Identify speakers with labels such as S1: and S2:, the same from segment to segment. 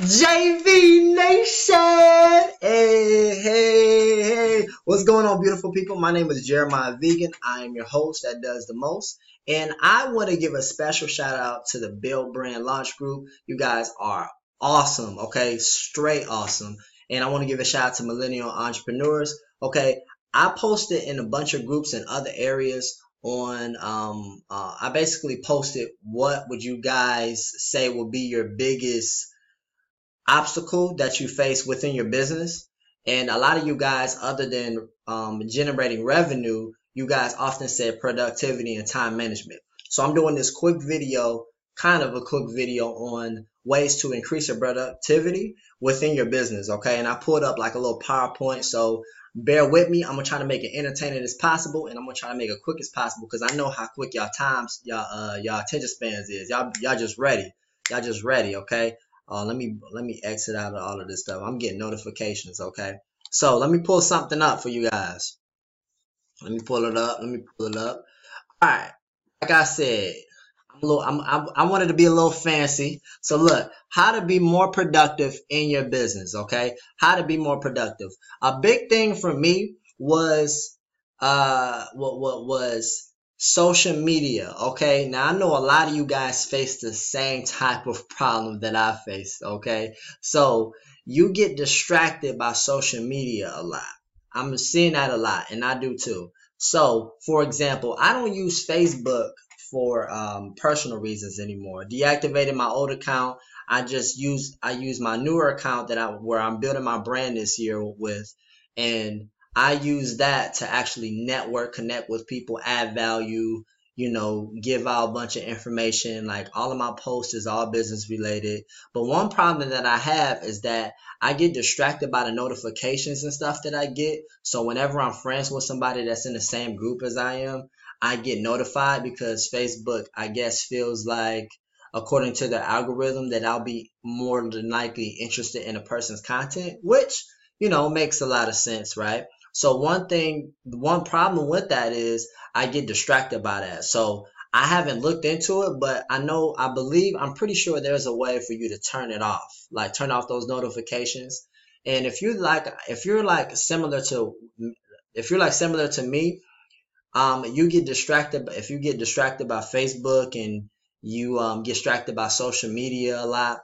S1: JV Nation! Hey. What's going on, beautiful people? My name is Jeremiah Vegan. I am your host that does the most. And I want to give a special shout out to the Build Brand Launch Group. You guys are awesome, okay? Straight awesome. And I want to give a shout out to millennial entrepreneurs, okay? I posted in a bunch of groups in other areas on I basically posted what would you guys say will be your biggest obstacle that you face within your business. And a lot of you guys, other than generating revenue, you guys often said productivity and time management. So I'm doing this quick video, kind of a quick video on ways to increase your productivity within your business. Okay. And I pulled up like a little PowerPoint. So bear with me. I'm gonna try to make it entertaining as possible, and I'm gonna try to make it quick as possible because I know how quick y'all attention spans is. Y'all just ready. Y'all just ready, okay? Let me exit out of all of this stuff. I'm getting notifications, okay? So let me pull something up for you guys. Let me pull it up. All right. Like I said, I wanted to be a little fancy. So look, how to be more productive in your business, okay? How to be more productive. A big thing for me was what was social media, okay? Now I know a lot of you guys face the same type of problem that I face, okay? So you get distracted by social media a lot. I'm seeing that a lot, and I do too. So, for example, I don't use Facebook for personal reasons anymore. Deactivated my old account. I use my newer account where I'm building my brand this year with, and I use that to actually network, connect with people, add value, give out a bunch of information. Like all of my posts is all business related. But one problem that I have is that I get distracted by the notifications and stuff that I get. So whenever I'm friends with somebody that's in the same group as I am, I get notified because Facebook, I guess, feels like, according to the algorithm, that I'll be more than likely interested in a person's content, which, makes a lot of sense, right? So one problem with that is I get distracted by that. So I haven't looked into it, but I'm pretty sure there's a way for you to turn it off, like turn off those notifications. And if you're like similar to me, you get distracted. If you get distracted by Facebook and you get distracted by social media a lot,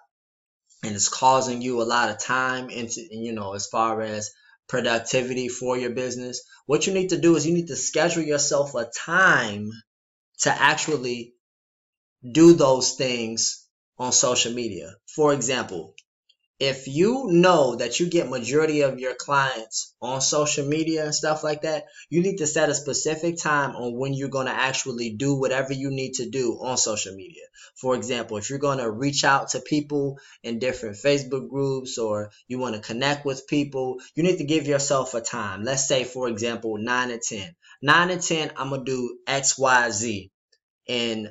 S1: and it's causing you a lot of time into, as far as productivity for your business, what you need to do is you need to schedule yourself a time to actually do those things on social media. For example, if you know that you get majority of your clients on social media and stuff like that, you need to set a specific time on when you're going to actually do whatever you need to do on social media. For example, if you're going to reach out to people in different Facebook groups or you want to connect with people, you need to give yourself a time. Let's say, for example, 9 and 10. 9 and 10, I'm going to do XYZ on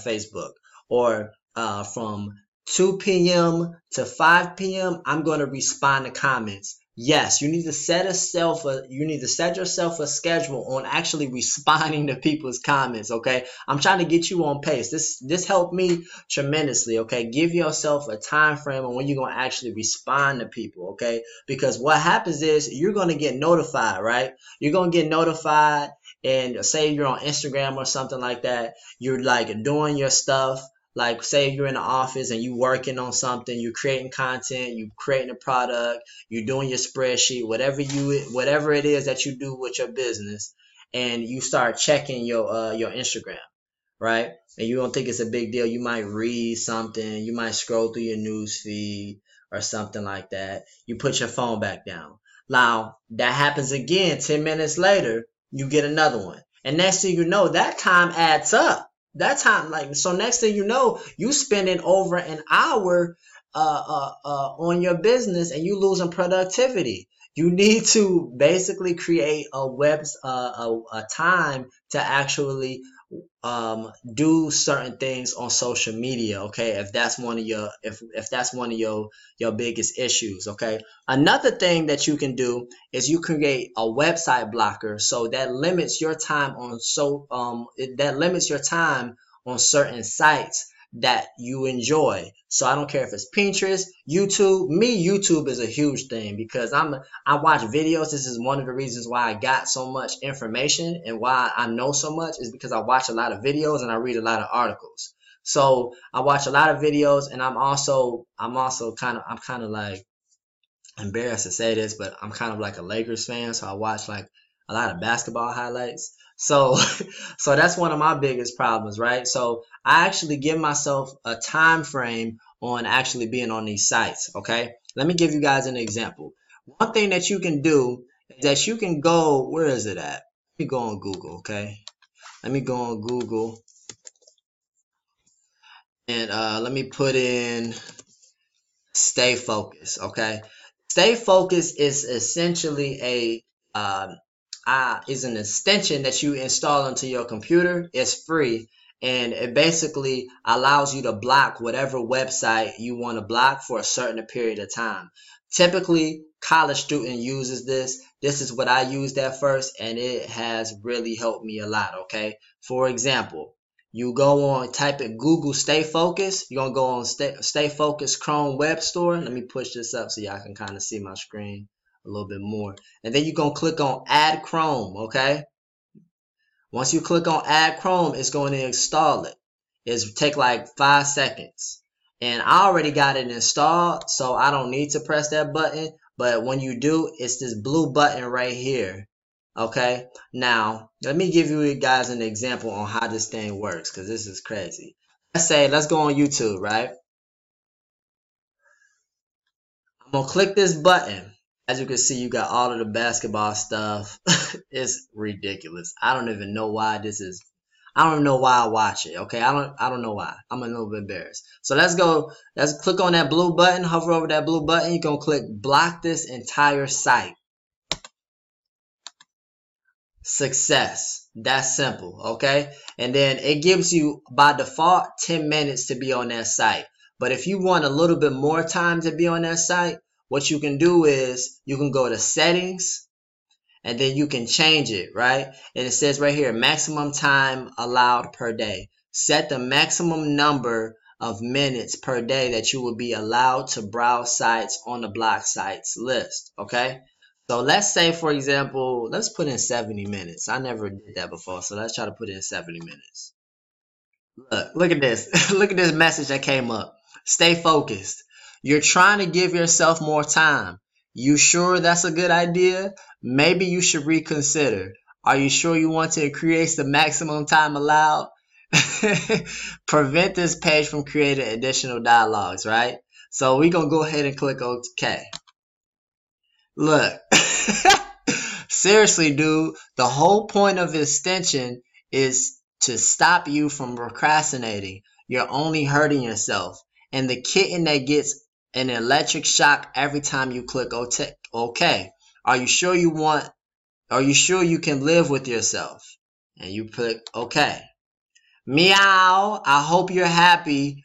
S1: Facebook, or from 2 p.m. to 5 p.m. I'm going to respond to comments. Yes, you need to set yourself a schedule on actually responding to people's comments, okay? I'm trying to get you on pace. This helped me tremendously, okay? Give yourself a time frame on when you're going to actually respond to people, okay? Because what happens is you're going to get notified, right? You're going to get notified, and say you're on Instagram or something like that. You're like doing your stuff. Like say you're in the office and you working on something, you're creating content, you creating a product, you're doing your spreadsheet, whatever it is that you do with your business, and you start checking your Instagram, right? And you don't think it's a big deal. You might read something, you might scroll through your news feed or something like that. You put your phone back down. Now that happens again 10 minutes later, you get another one. And next thing you know, that time adds up. That time, so next thing you know, you spending over an hour on your business and you losing productivity. You need to basically create a time to actually do certain things on social media, okay? If that's one of your biggest issues, okay? Another thing that you can do is you create a website blocker, so that limits your time on certain sites that you enjoy. So I don't care if it's Pinterest, YouTube. Me, YouTube is a huge thing because I watch videos. This is one of the reasons why I got so much information and why I know so much is because I watch a lot of videos and I read a lot of articles. So I watch a lot of videos, and I'm also kind of like embarrassed to say this, but I'm kind of like a Lakers fan, so I watch like a lot of basketball highlights. So so that's one of my biggest problems, right? So I actually give myself a time frame on actually being on these sites, okay? Let me give you guys an example. One thing that you can do is that you can go, where is it at? Let me go on Google, okay? Let me go on Google and let me put in stay focused, okay? Stay focused is essentially is an extension that you install into your computer. It's free, and it basically allows you to block whatever website you want to block for a certain period of time. Typically, college student uses this. This is what I used at first, and it has really helped me a lot, okay? For example, you go on, type in Google Stay Focused. You're going to go on Stay Focused Chrome Web Store. Let me push this up so y'all can kind of see my screen a little bit more. And then you're going to click on Add Chrome, okay? Once you click on Add Chrome, it's going to install it. It's take like 5 seconds. And I already got it installed, so I don't need to press that button. But when you do, it's this blue button right here. Okay, now let me give you guys an example on how this thing works because this is crazy. Let's go on YouTube, right? I'm gonna click this button. As you can see, you got all of the basketball stuff. It's ridiculous. I don't even know why this is. I don't know why I watch it. Okay, I don't know why. I'm a little bit embarrassed. So let's go. Let's click on that blue button. Hover over that blue button. You're gonna click block this entire site. Success. That's simple, okay? And then it gives you by default 10 minutes to be on that site. But if you want a little bit more time to be on that site, what you can do is you can go to settings and then you can change it, right? And it says right here, maximum time allowed per day. Set the maximum number of minutes per day that you will be allowed to browse sites on the block sites list, okay? So let's say, for example, let's put in 70 minutes. I never did that before, so let's try to put in 70 minutes. Look at this. Look at this message that came up. Stay focused. You're trying to give yourself more time. You sure that's a good idea? Maybe you should reconsider. Are you sure you want to increase the maximum time allowed? Prevent this page from creating additional dialogues, right? So we're going to go ahead and click OK. Look, seriously, dude, the whole point of extension is to stop you from procrastinating. You're only hurting yourself. And the kitten that gets an electric shock every time you click OK. Are you sure you can live with yourself? And you click OK. Meow, I hope you're happy.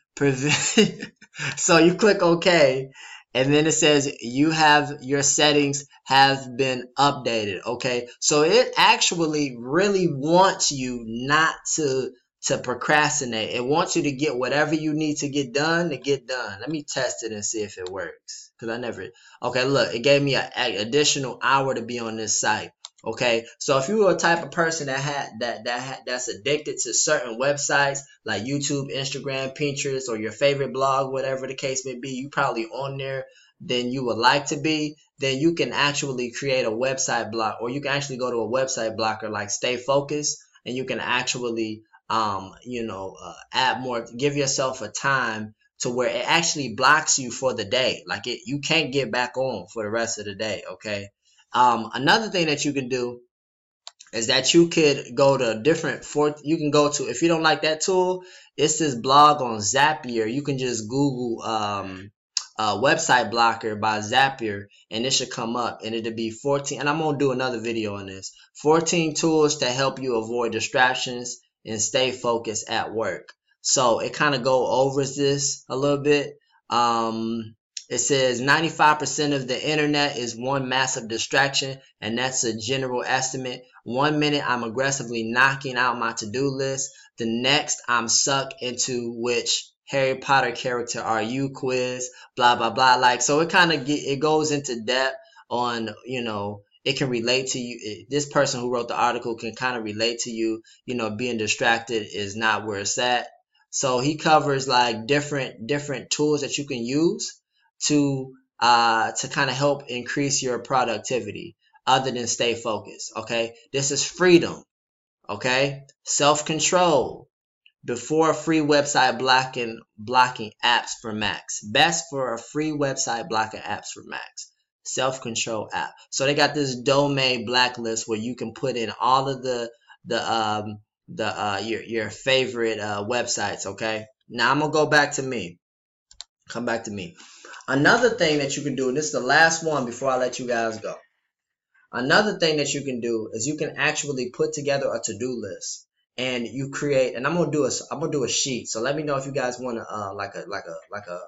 S1: So you click OK. And then it says your settings have been updated. Okay. So it actually really wants you not to procrastinate. It wants you to get whatever you need to get done. Let me test it and see if it works. Okay, look, it gave me an additional hour to be on this site. Okay, so if you are a type of person that's addicted to certain websites like YouTube, Instagram, Pinterest, or your favorite blog, whatever the case may be, you probably on there than you would like to be, then you can actually create a website block, or you can actually go to a website blocker like Stay Focused, and you can actually add more, give yourself a time to where it actually blocks you for the day. Like you can't get back on for the rest of the day. Okay. Another thing that you can do is that you could go to if you don't like that tool, it's this blog on Zapier. You can just Google website blocker by Zapier, and it should come up, and it'll be 14. And I'm gonna do another video on this. 14 tools to help you avoid distractions and stay focused at work. So it kind of go over this a little bit. It says 95% of the internet is one massive distraction, and that's a general estimate. 1 minute I'm aggressively knocking out my to-do list. The next I'm sucked into which Harry Potter character are you quiz, blah blah blah. Like, so it kind of it goes into depth on, it can relate to you. This person who wrote the article can kind of relate to you. Being distracted is not where it's at. So he covers like different tools that you can use to kind of help increase your productivity other than stay focused. Okay, this is freedom. Okay, self-control. Before free website blocking apps for Macs. Best for a free website blocking apps for Macs. Self-control app. So they got this domain blacklist where you can put in all of your favorite websites. Okay. Now I'm gonna go back to me. Come back to me. Another thing that you can do, and this is the last one before I let you guys go. Another thing that you can do is you can actually put together a to-do list, and you create. And I'm gonna do a sheet. So let me know if you guys want to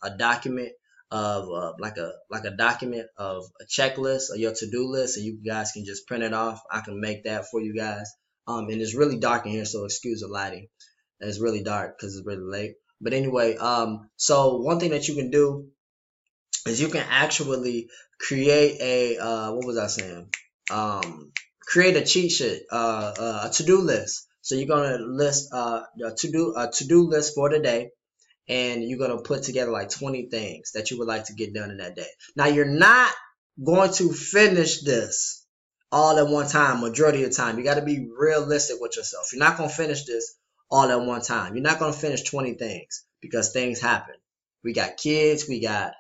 S1: a document of like a document of a checklist or your to-do list, and you guys can just print it off. I can make that for you guys. And it's really dark in here, so excuse the lighting. It's really dark because it's really late. But anyway, so one thing that you can do is you can actually create what was I saying? Create a cheat sheet, a to-do list. So you're gonna list a to-do list for the day, and you're gonna put together like 20 things that you would like to get done in that day. Now you're not going to finish this all at one time. Majority of the time, you got to be realistic with yourself. You're not gonna finish this all at one time. You're not gonna finish 20 things because things happen. We got kids, we got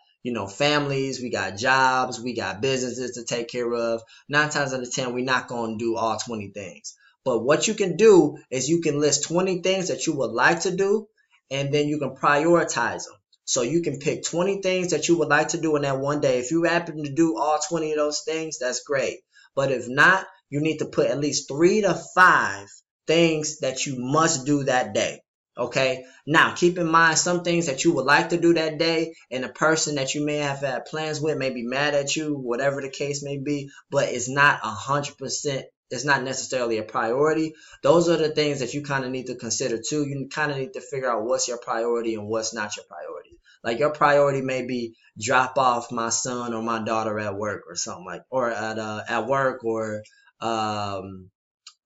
S1: families, we got jobs, we got businesses to take care of. 9 times out of 10, we're not going to do all 20 things. But what you can do is you can list 20 things that you would like to do, and then you can prioritize them. So you can pick 20 things that you would like to do in that one day. If you happen to do all 20 of those things, that's great. But if not, you need to put at least 3 to 5 things that you must do that day. Okay, now keep in mind some things that you would like to do that day, and the person that you may have had plans with may be mad at you, whatever the case may be, but it's not 100%, it's not necessarily a priority. Those are the things that you kind of need to consider too. You kind of need to figure out what's your priority and what's not your priority. Like your priority may be drop off my son or my daughter at work or something like, or at work or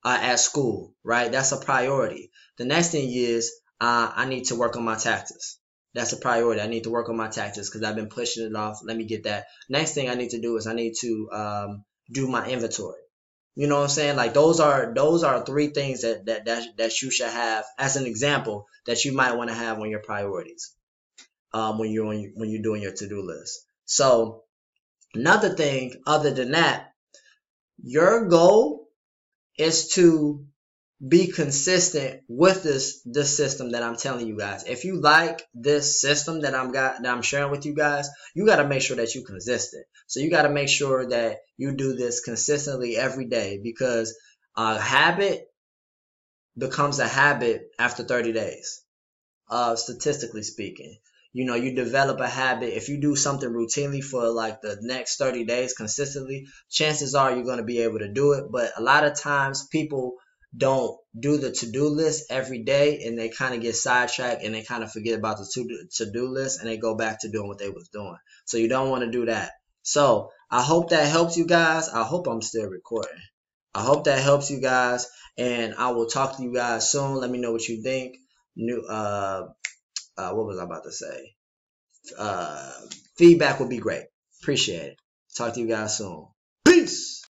S1: at school, right? That's a priority. The next thing is I need to work on my taxes. That's a priority. I need to work on my taxes because I've been pushing it off. Let me get that. Next thing I need to do is I need to do my inventory. You know what I'm saying? Like those are 3 things that you should have as an example that you might want to have on your priorities when you're doing your to-do list. So another thing other than that, your goal is to be consistent with this system that I'm telling you guys. If you like this system that I'm sharing with you guys, you got to make sure that you're consistent. So you got to make sure that you do this consistently every day, because a habit becomes a habit after 30 days. Statistically speaking, you develop a habit. If you do something routinely for like the next 30 days consistently, chances are you're going to be able to do it. But a lot of times people don't do the to-do list every day, and they kind of get sidetracked and they kind of forget about the to-do list, and they go back to doing what they was doing. So you don't want to do that. So I hope that helps you guys. I hope I'm still recording. I hope that helps you guys, and I will talk to you guys soon. Let me know what you think. What was I about to say? Feedback would be great. Appreciate it. Talk to you guys soon. Peace.